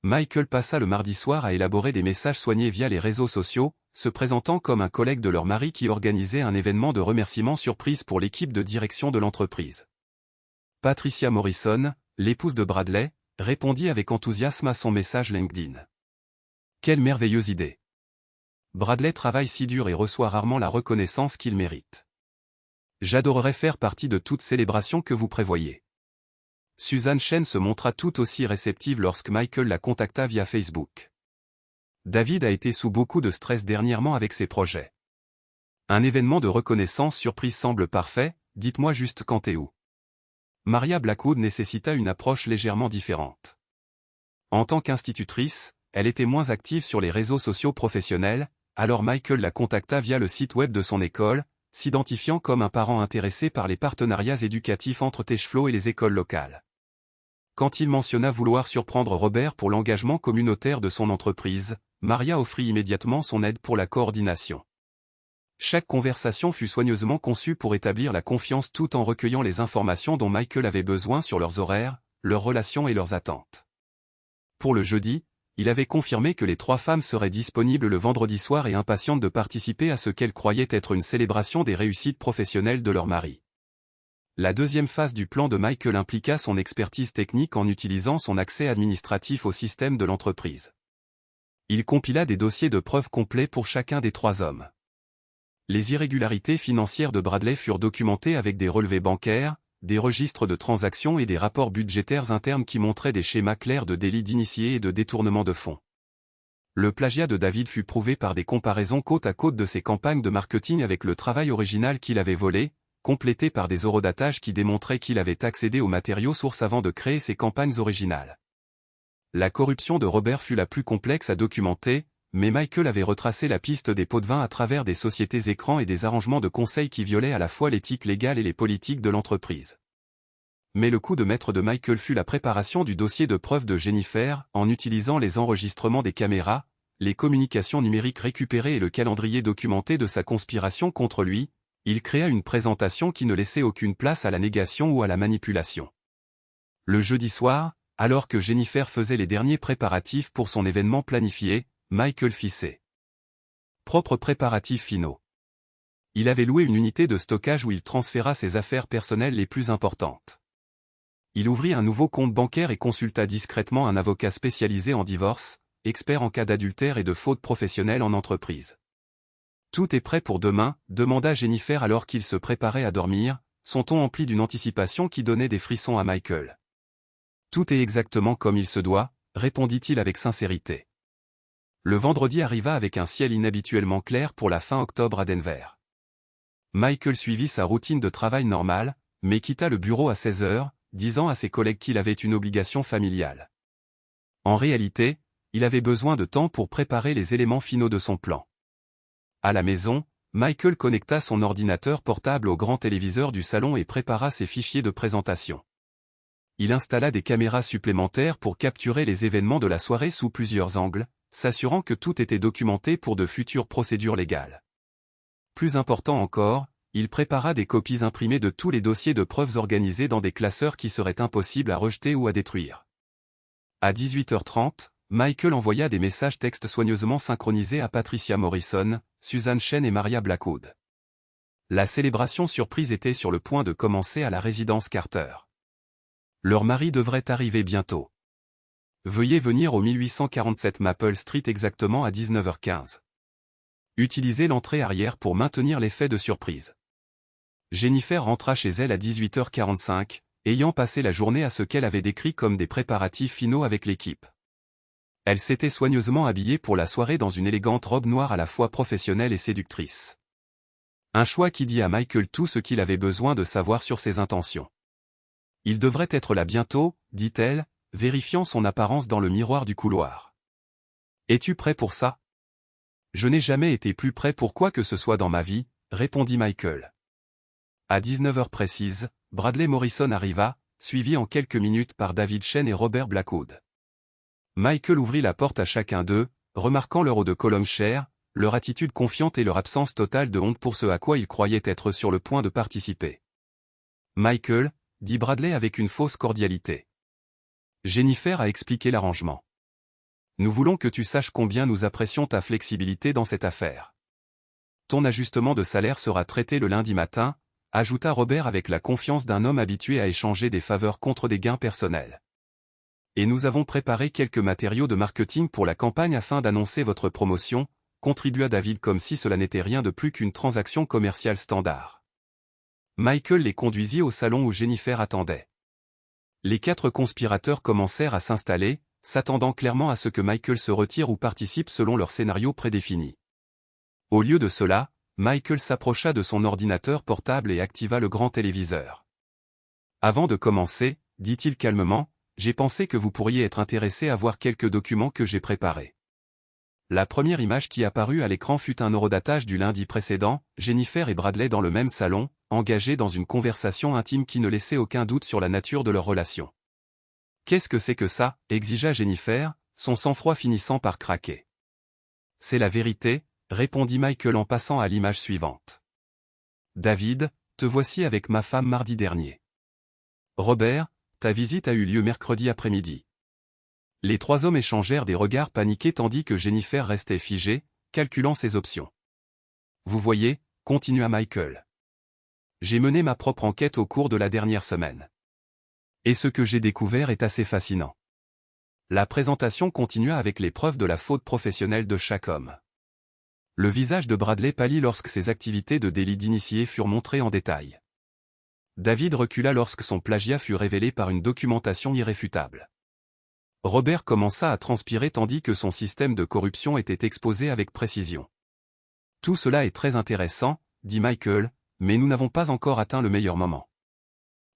Michael passa le mardi soir à élaborer des messages soignés via les réseaux sociaux, se présentant comme un collègue de leur mari qui organisait un événement de remerciement surprise pour l'équipe de direction de l'entreprise. Patricia Morrison, l'épouse de Bradley, répondit avec enthousiasme à son message LinkedIn. Quelle merveilleuse idée! Bradley travaille si dur et reçoit rarement la reconnaissance qu'il mérite. J'adorerais faire partie de toute célébration que vous prévoyez. Suzanne Chen se montra tout aussi réceptive lorsque Michael la contacta via Facebook. David a été sous beaucoup de stress dernièrement avec ses projets. Un événement de reconnaissance surprise semble parfait, dites-moi juste quand et où. Maria Blackwood nécessita une approche légèrement différente. En tant qu'institutrice, elle était moins active sur les réseaux sociaux professionnels, alors Michael la contacta via le site web de son école, s'identifiant comme un parent intéressé par les partenariats éducatifs entre Techflow et les écoles locales. Quand il mentionna vouloir surprendre Robert pour l'engagement communautaire de son entreprise, Maria offrit immédiatement son aide pour la coordination. Chaque conversation fut soigneusement conçue pour établir la confiance tout en recueillant les informations dont Michael avait besoin sur leurs horaires, leurs relations et leurs attentes. Pour le jeudi, il avait confirmé que les 3 femmes seraient disponibles le vendredi soir et impatientes de participer à ce qu'elles croyaient être une célébration des réussites professionnelles de leur mari. La deuxième phase du plan de Michael impliqua son expertise technique en utilisant son accès administratif au système de l'entreprise. Il compila des dossiers de preuves complets pour chacun des 3 hommes. Les irrégularités financières de Bradley furent documentées avec des relevés bancaires, des registres de transactions et des rapports budgétaires internes qui montraient des schémas clairs de délits d'initiés et de détournement de fonds. Le plagiat de David fut prouvé par des comparaisons côte à côte de ses campagnes de marketing avec le travail original qu'il avait volé, complété par des horodatages qui démontraient qu'il avait accédé aux matériaux sources avant de créer ses campagnes originales. La corruption de Robert fut la plus complexe à documenter, mais Michael avait retracé la piste des pots de vin à travers des sociétés écrans et des arrangements de conseil qui violaient à la fois l'éthique légale et les politiques de l'entreprise. Mais le coup de maître de Michael fut la préparation du dossier de preuve de Jennifer, en utilisant les enregistrements des caméras, les communications numériques récupérées et le calendrier documenté de sa conspiration contre lui. Il créa une présentation qui ne laissait aucune place à la négation ou à la manipulation. Le jeudi soir, alors que Jennifer faisait les derniers préparatifs pour son événement planifié, Michael fit ses propres préparatifs finaux. Il avait loué une unité de stockage où il transféra ses affaires personnelles les plus importantes. Il ouvrit un nouveau compte bancaire et consulta discrètement un avocat spécialisé en divorce, expert en cas d'adultère et de faute professionnelle en entreprise. « Tout est prêt pour demain » demanda Jennifer alors qu'il se préparait à dormir, son ton empli d'une anticipation qui donnait des frissons à Michael. « Tout est exactement comme il se doit » répondit-il avec sincérité. Le vendredi arriva avec un ciel inhabituellement clair pour la fin octobre à Denver. Michael suivit sa routine de travail normale, mais quitta le bureau à 16 heures, disant à ses collègues qu'il avait une obligation familiale. En réalité, il avait besoin de temps pour préparer les éléments finaux de son plan. À la maison, Michael connecta son ordinateur portable au grand téléviseur du salon et prépara ses fichiers de présentation. Il installa des caméras supplémentaires pour capturer les événements de la soirée sous plusieurs angles, s'assurant que tout était documenté pour de futures procédures légales. Plus important encore, il prépara des copies imprimées de tous les dossiers de preuves organisés dans des classeurs qui seraient impossibles à rejeter ou à détruire. À 18h30, Michael envoya des messages textes soigneusement synchronisés à Patricia Morrison, Suzanne Chen et Maria Blackwood. La célébration surprise était sur le point de commencer à la résidence Carter. Leur mari devrait arriver bientôt. Veuillez venir au 1847 Maple Street exactement à 19h15. Utilisez l'entrée arrière pour maintenir l'effet de surprise. Jennifer rentra chez elle à 18h45, ayant passé la journée à ce qu'elle avait décrit comme des préparatifs finaux avec l'équipe. Elle s'était soigneusement habillée pour la soirée dans une élégante robe noire à la fois professionnelle et séductrice. Un choix qui dit à Michael tout ce qu'il avait besoin de savoir sur ses intentions. Il devrait être là bientôt, dit-elle, vérifiant son apparence dans le miroir du couloir. Es-tu prêt pour ça? Je n'ai jamais été plus prêt pour quoi que ce soit dans ma vie, répondit Michael. À 19h précise, Bradley Morrison arriva, suivi en quelques minutes par David Chen et Robert Blackwood. Michael ouvrit la porte à chacun d'eux, remarquant leur haut de colonne cher, leur attitude confiante et leur absence totale de honte pour ce à quoi ils croyaient être sur le point de participer. Michael, dit Bradley avec une fausse cordialité. Jennifer a expliqué l'arrangement. Nous voulons que tu saches combien nous apprécions ta flexibilité dans cette affaire. Ton ajustement de salaire sera traité le lundi matin, ajouta Robert avec la confiance d'un homme habitué à échanger des faveurs contre des gains personnels. Et nous avons préparé quelques matériaux de marketing pour la campagne afin d'annoncer votre promotion, contribua David comme si cela n'était rien de plus qu'une transaction commerciale standard. Michael les conduisit au salon où Jennifer attendait. Les 4 conspirateurs commencèrent à s'installer, s'attendant clairement à ce que Michael se retire ou participe selon leur scénario prédéfini. Au lieu de cela, Michael s'approcha de son ordinateur portable et activa le grand téléviseur. Avant de commencer, dit-il calmement, j'ai pensé que vous pourriez être intéressé à voir quelques documents que j'ai préparés. La première image qui apparut à l'écran fut un horodatage du lundi précédent, Jennifer et Bradley dans le même salon, engagés dans une conversation intime qui ne laissait aucun doute sur la nature de leur relation. « Qu'est-ce que c'est que ça ?» exigea Jennifer, son sang-froid finissant par craquer. « C'est la vérité », répondit Michael en passant à l'image suivante. « David, te voici avec ma femme mardi dernier. Robert, ta visite a eu lieu mercredi après-midi. » Les trois hommes échangèrent des regards paniqués tandis que Jennifer restait figée, calculant ses options. « Vous voyez, » continua Michael. « J'ai mené ma propre enquête au cours de la dernière semaine. Et ce que j'ai découvert est assez fascinant. » La présentation continua avec les preuves de la faute professionnelle de chaque homme. Le visage de Bradley pâlit lorsque ses activités de délit d'initié furent montrées en détail. David recula lorsque son plagiat fut révélé par une documentation irréfutable. Robert commença à transpirer tandis que son système de corruption était exposé avec précision. « Tout cela est très intéressant, » dit Michael, « mais nous n'avons pas encore atteint le meilleur moment. »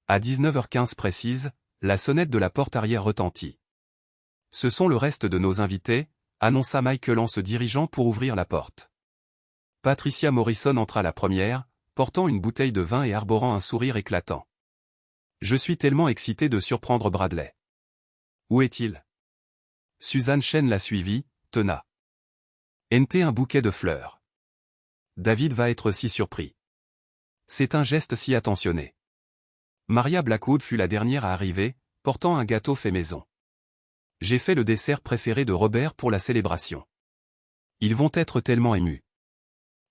À 19h15 précise, la sonnette de la porte arrière retentit. « Ce sont le reste de nos invités », annonça Michael en se dirigeant pour ouvrir la porte. Patricia Morrison entra la première, portant une bouteille de vin et arborant un sourire éclatant. « Je suis tellement excité de surprendre Bradley. » « Où est-il » Suzanne Chen la suivit, tena. NT un bouquet de fleurs. David va être si surpris. C'est un geste si attentionné. Maria Blackwood fut la dernière à arriver, portant un gâteau fait maison. J'ai fait le dessert préféré de Robert pour la célébration. Ils vont être tellement émus.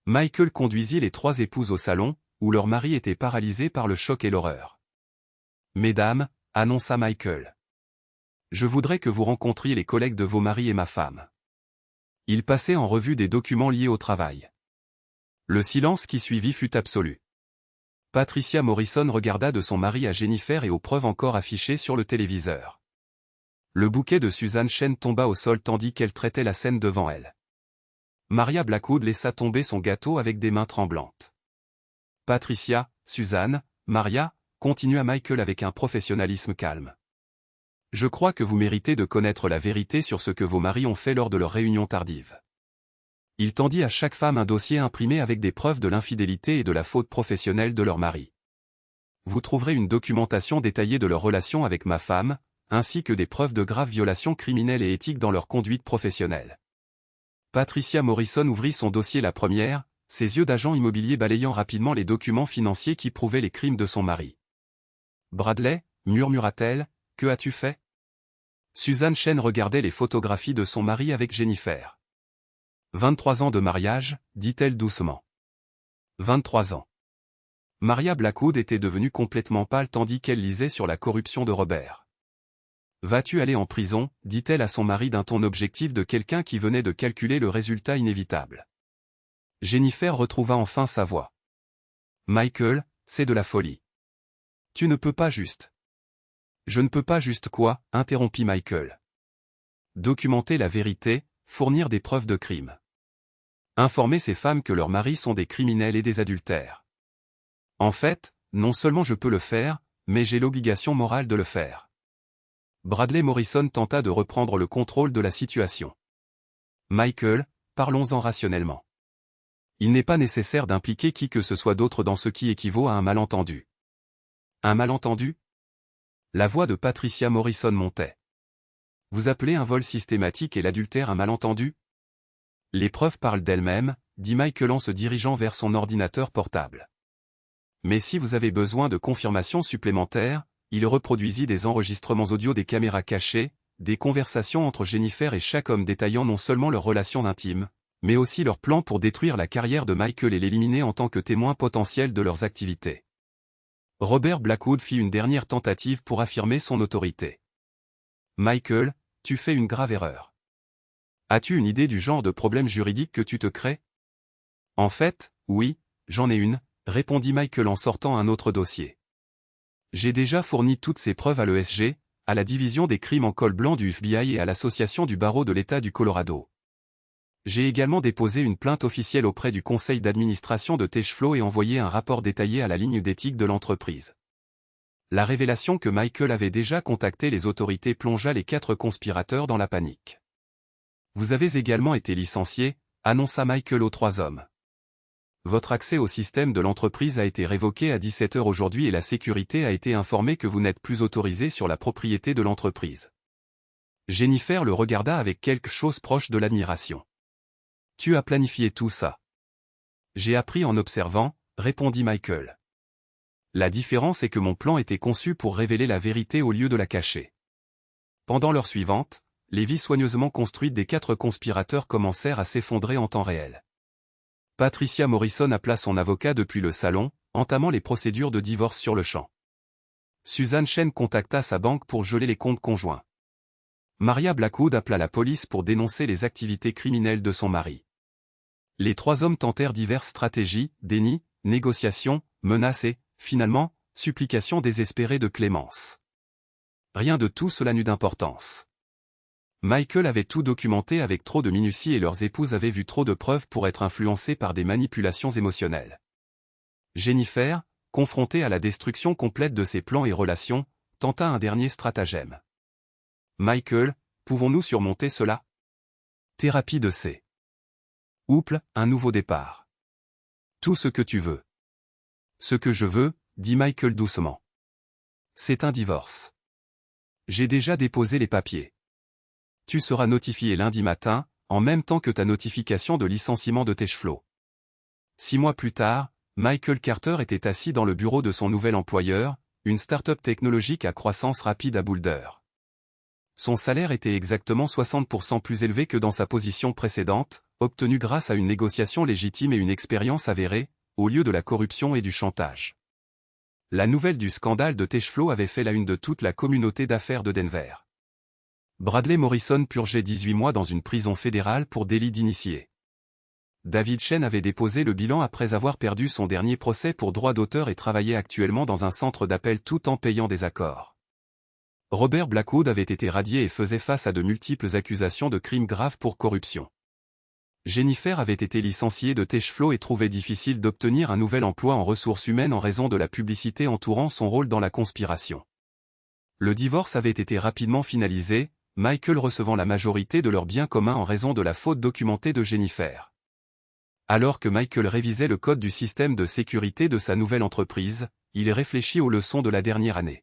Michael conduisit les trois épouses au salon, où leur mari était paralysé par le choc et l'horreur. « Mesdames » annonça Michael. « Je voudrais que vous rencontriez les collègues de vos maris et ma femme. » Il passait en revue des documents liés au travail. Le silence qui suivit fut absolu. Patricia Morrison regarda de son mari à Jennifer et aux preuves encore affichées sur le téléviseur. Le bouquet de Suzanne Chen tomba au sol tandis qu'elle traitait la scène devant elle. Maria Blackwood laissa tomber son gâteau avec des mains tremblantes. Patricia, Suzanne, Maria, continua Michael avec un professionnalisme calme. Je crois que vous méritez de connaître la vérité sur ce que vos maris ont fait lors de leur réunion tardive. Il tendit à chaque femme un dossier imprimé avec des preuves de l'infidélité et de la faute professionnelle de leur mari. Vous trouverez une documentation détaillée de leur relation avec ma femme, ainsi que des preuves de graves violations criminelles et éthiques dans leur conduite professionnelle. Patricia Morrison ouvrit son dossier la première, ses yeux d'agent immobilier balayant rapidement les documents financiers qui prouvaient les crimes de son mari. Bradley, murmura-t-elle, que as-tu fait ? Suzanne Chen regardait les photographies de son mari avec Jennifer. 23 ans de mariage, dit-elle doucement. 23 ans. Maria Blackwood était devenue complètement pâle tandis qu'elle lisait sur la corruption de Robert. Vas-tu aller en prison, dit-elle à son mari d'un ton objectif de quelqu'un qui venait de calculer le résultat inévitable. Jennifer retrouva enfin sa voix. Michael, c'est de la folie. Tu ne peux pas juste. Je ne peux pas juste quoi, interrompit Michael. Documenter la vérité, fournir des preuves de crime. Informer ces femmes que leurs maris sont des criminels et des adultères. En fait, non seulement je peux le faire, mais j'ai l'obligation morale de le faire. Bradley Morrison tenta de reprendre le contrôle de la situation. Michael, parlons-en rationnellement. Il n'est pas nécessaire d'impliquer qui que ce soit d'autre dans ce qui équivaut à un malentendu. Un malentendu ? La voix de Patricia Morrison montait. Vous appelez un vol systématique et l'adultère un malentendu ? Les preuves parlent d'elles-mêmes, dit Michael en se dirigeant vers son ordinateur portable. Mais si vous avez besoin de confirmations supplémentaires, il reproduisit des enregistrements audio des caméras cachées, des conversations entre Jennifer et chaque homme détaillant non seulement leurs relations intimes, mais aussi leur plan pour détruire la carrière de Michael et l'éliminer en tant que témoin potentiel de leurs activités. Robert Blackwood fit une dernière tentative pour affirmer son autorité. Michael, tu fais une grave erreur. As-tu une idée du genre de problème juridique que tu te crées ? En fait, oui, j'en ai une, répondit Michael en sortant un autre dossier. J'ai déjà fourni toutes ces preuves à l'ESG, à la division des crimes en col blanc du FBI et à l'association du barreau de l'État du Colorado. J'ai également déposé une plainte officielle auprès du conseil d'administration de Teshflo et envoyé un rapport détaillé à la ligne d'éthique de l'entreprise. La révélation que Michael avait déjà contacté les autorités plongea les 4 conspirateurs dans la panique. Vous avez également été licencié, annonça Michael aux 3 hommes. Votre accès au système de l'entreprise a été révoqué à 17 h aujourd'hui et la sécurité a été informée que vous n'êtes plus autorisé sur la propriété de l'entreprise. Jennifer le regarda avec quelque chose proche de l'admiration. Tu as planifié tout ça. J'ai appris en observant, répondit Michael. La différence est que mon plan était conçu pour révéler la vérité au lieu de la cacher. Pendant l'heure suivante, les vies soigneusement construites des 4 conspirateurs commencèrent à s'effondrer en temps réel. Patricia Morrison appela son avocat depuis le salon, entamant les procédures de divorce sur le champ. Suzanne Chen contacta sa banque pour geler les comptes conjoints. Maria Blackwood appela la police pour dénoncer les activités criminelles de son mari. Les 3 hommes tentèrent diverses stratégies, déni, négociations, menaces et, finalement, supplications désespérées de clémence. Rien de tout cela n'eut d'importance. Michael avait tout documenté avec trop de minutie et leurs épouses avaient vu trop de preuves pour être influencées par des manipulations émotionnelles. Jennifer, confrontée à la destruction complète de ses plans et relations, tenta un dernier stratagème. Michael, pouvons-nous surmonter cela? Thérapie de C. Ouple, un nouveau départ. Tout ce que tu veux. Ce que je veux, dit Michael doucement. C'est un divorce. J'ai déjà déposé les papiers. Tu seras notifié lundi matin, en même temps que ta notification de licenciement de Techflow. 6 mois plus tard, Michael Carter était assis dans le bureau de son nouvel employeur, une start-up technologique à croissance rapide à Boulder. Son salaire était exactement 60% plus élevé que dans sa position précédente, obtenu grâce à une négociation légitime et une expérience avérée, au lieu de la corruption et du chantage. La nouvelle du scandale de Techflow avait fait la une de toute la communauté d'affaires de Denver. Bradley Morrison purgeait 18 mois dans une prison fédérale pour délit d'initié. David Chen avait déposé le bilan après avoir perdu son dernier procès pour droit d'auteur et travaillait actuellement dans un centre d'appel tout en payant des accords. Robert Blackwood avait été radié et faisait face à de multiples accusations de crimes graves pour corruption. Jennifer avait été licenciée de Techflow et trouvait difficile d'obtenir un nouvel emploi en ressources humaines en raison de la publicité entourant son rôle dans la conspiration. Le divorce avait été rapidement finalisé, Michael recevant la majorité de leurs biens communs en raison de la faute documentée de Jennifer. Alors que Michael révisait le code du système de sécurité de sa nouvelle entreprise, il réfléchit aux leçons de la dernière année.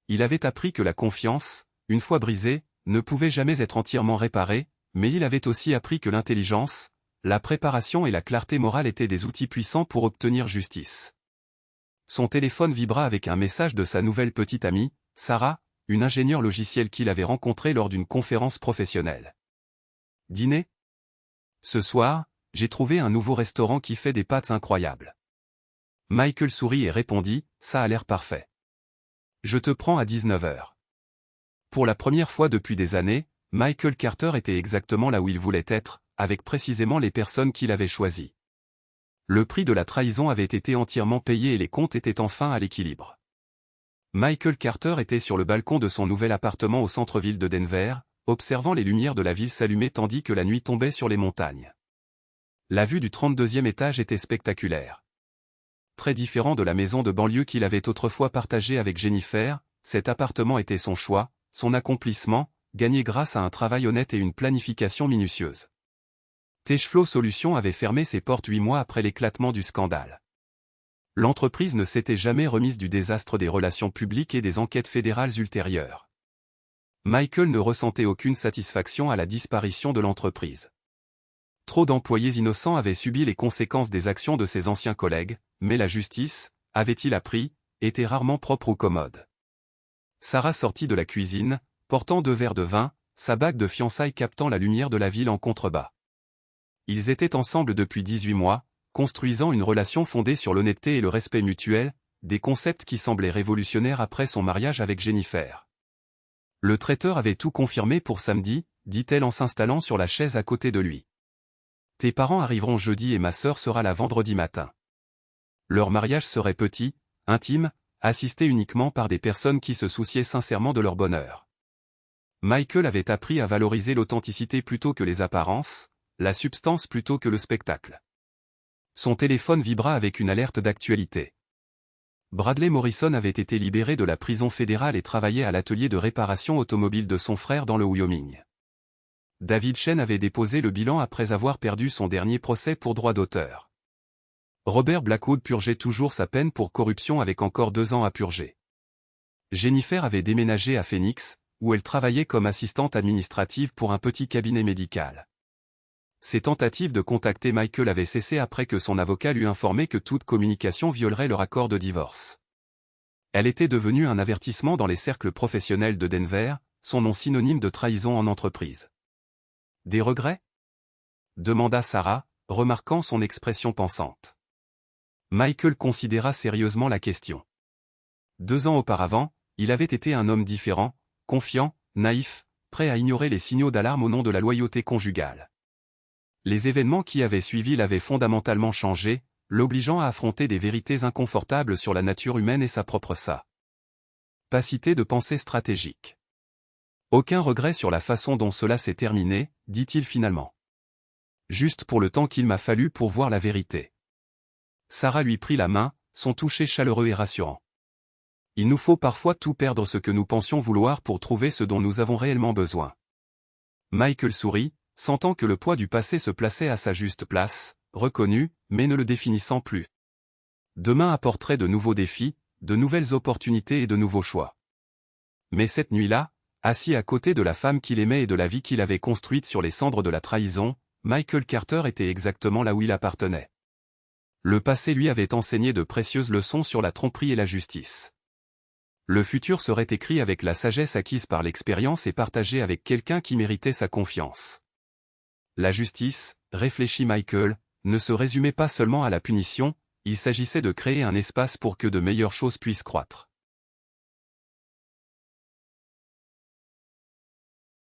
Il avait appris que la confiance, une fois brisée, ne pouvait jamais être entièrement réparée, mais il avait aussi appris que l'intelligence, la préparation et la clarté morale étaient des outils puissants pour obtenir justice. Son téléphone vibra avec un message de sa nouvelle petite amie, Sarah, une ingénieure logicielle qu'il avait rencontrée lors d'une conférence professionnelle. Dîner? Ce soir, j'ai trouvé un nouveau restaurant qui fait des pâtes incroyables. Michael sourit et répondit, ça a l'air parfait. Je te prends à 19 h. Pour la première fois depuis des années, Michael Carter était exactement là où il voulait être, avec précisément les personnes qu'il avait choisies. Le prix de la trahison avait été entièrement payé et les comptes étaient enfin à l'équilibre. Michael Carter était sur le balcon de son nouvel appartement au centre-ville de Denver, observant les lumières de la ville s'allumer tandis que la nuit tombait sur les montagnes. La vue du 32e étage était spectaculaire. Très différent de la maison de banlieue qu'il avait autrefois partagée avec Jennifer, cet appartement était son choix, son accomplissement, gagné grâce à un travail honnête et une planification minutieuse. Techflow Solutions avait fermé ses portes 8 mois après l'éclatement du scandale. L'entreprise ne s'était jamais remise du désastre des relations publiques et des enquêtes fédérales ultérieures. Michael ne ressentait aucune satisfaction à la disparition de l'entreprise. Trop d'employés innocents avaient subi les conséquences des actions de ses anciens collègues, mais la justice, avait-il appris, était rarement propre ou commode. Sarah sortit de la cuisine, portant 2 verres de vin, sa bague de fiançailles captant la lumière de la ville en contrebas. Ils étaient ensemble depuis 18 mois, construisant une relation fondée sur l'honnêteté et le respect mutuel, des concepts qui semblaient révolutionnaires après son mariage avec Jennifer. Le traiteur avait tout confirmé pour samedi, dit-elle en s'installant sur la chaise à côté de lui. Tes parents arriveront jeudi et ma sœur sera là vendredi matin. Leur mariage serait petit, intime, assisté uniquement par des personnes qui se souciaient sincèrement de leur bonheur. Michael avait appris à valoriser l'authenticité plutôt que les apparences, la substance plutôt que le spectacle. Son téléphone vibra avec une alerte d'actualité. Bradley Morrison avait été libéré de la prison fédérale et travaillait à l'atelier de réparation automobile de son frère dans le Wyoming. David Chen avait déposé le bilan après avoir perdu son dernier procès pour droit d'auteur. Robert Blackwood purgeait toujours sa peine pour corruption avec encore 2 ans à purger. Jennifer avait déménagé à Phoenix, où elle travaillait comme assistante administrative pour un petit cabinet médical. Ses tentatives de contacter Michael avaient cessé après que son avocat lui informait que toute communication violerait leur accord de divorce. Elle était devenue un avertissement dans les cercles professionnels de Denver, son nom synonyme de trahison en entreprise. Des regrets? Demanda Sarah, remarquant son expression pensante. Michael considéra sérieusement la question. 2 ans auparavant, il avait été un homme différent, confiant, naïf, prêt à ignorer les signaux d'alarme au nom de la loyauté conjugale. Les événements qui avaient suivi l'avaient fondamentalement changé, l'obligeant à affronter des vérités inconfortables sur la nature humaine et sa propre capacité de pensée stratégique. Aucun regret sur la façon dont cela s'est terminé, dit-il finalement. Juste pour le temps qu'il m'a fallu pour voir la vérité. Sarah lui prit la main, son toucher chaleureux et rassurant. Il nous faut parfois tout perdre ce que nous pensions vouloir pour trouver ce dont nous avons réellement besoin. Michael sourit, sentant que le poids du passé se plaçait à sa juste place, reconnu, mais ne le définissant plus. Demain apporterait de nouveaux défis, de nouvelles opportunités et de nouveaux choix. Mais cette nuit-là, assis à côté de la femme qu'il aimait et de la vie qu'il avait construite sur les cendres de la trahison, Michael Carter était exactement là où il appartenait. Le passé lui avait enseigné de précieuses leçons sur la tromperie et la justice. Le futur serait écrit avec la sagesse acquise par l'expérience et partagée avec quelqu'un qui méritait sa confiance. La justice, réfléchit Michael, ne se résumait pas seulement à la punition, il s'agissait de créer un espace pour que de meilleures choses puissent croître.